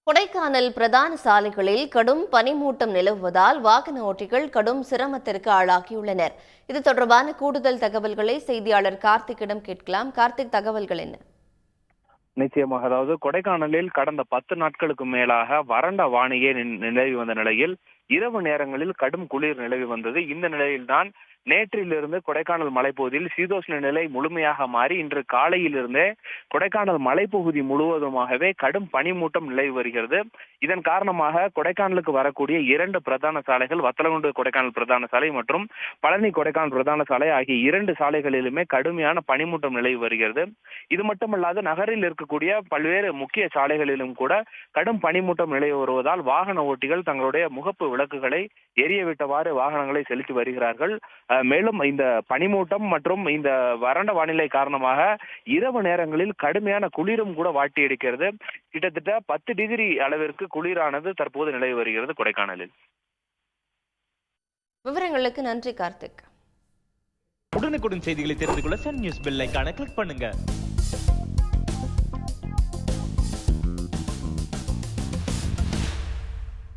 கொடைக்கானல் பிரதான சாலைகளில் கடும் பனிமூட்டம் நிலவுவதால் வாகன ஓட்டிகள் கடும் சிரமத்திற்கு ஆளாகியுள்ளனர். இது தொடர்பான கூடுதல் தகவல்களை செய்தியாளர் கார்த்திக்கிடம் கேட்கலாம். கார்த்திக், தகவல்கள் என்ன? நிச்சயமாக. அதாவது கொடைக்கானலில் கடந்த 10 நாட்களுக்கு மேலாக வறண்ட வானிலை நிலவி வந்த நிலையில் இரவு நேரங்களில் கடும் குளிர் நிலவி வந்தது. இந்த நிலையில்தான் நேற்றிலிருந்து கொடைக்கானல் மலைப்பகுதியில் சீதோஷ்ண நிலை முழுமையாக மாறி இன்று காலையிலிருந்தே கொடைக்கானல் மலைப்பகுதி முழுவதுமாகவே கடும் பனிமூட்டம் நிலவி வருகிறது. இதன் காரணமாக கொடைக்கானலுக்கு வரக்கூடிய 2 பிரதான சாலைகள், வத்தலகுண்டு கொடைக்கானல் பிரதான சாலை மற்றும் பழனி கொடைக்கானல் பிரதான சாலை ஆகிய 2 சாலைகளிலுமே கடுமையான பனிமூட்டம் நிலவி வருகிறது. இது மட்டுமல்லாது நகரில் இருக்கக்கூடிய பல்வேறு முக்கிய சாலைகளிலும் கூட கடும் பனிமூட்டம் நிலவி வருவதால் வாகன ஓட்டிகள் தங்களுடைய முகப்பு விளக்குகளை எரிய விட்டவாறு வாகனங்களை செலுத்தி வருகிறார்கள். மேலும் இந்த பனிமூட்டம் மற்றும் இந்த வறண்ட வானிலை காரணமாக இரவு நேரங்களில் கடுமையான குளிரும் கூட வாட்டி எடுக்கிறது. கிட்டத்தட்ட 10 டிகிரி அளவிற்கு குளிரானது தற்போது நிலவி வருகிறது கொடைக்கானலில். விவரங்களுக்கு நன்றி கார்த்திக். உடனுக்குடன் செய்திகளை தெரிந்து கொள்ள சன் நியூஸ் பெல் ஐகானை கிளிக் பண்ணுங்க.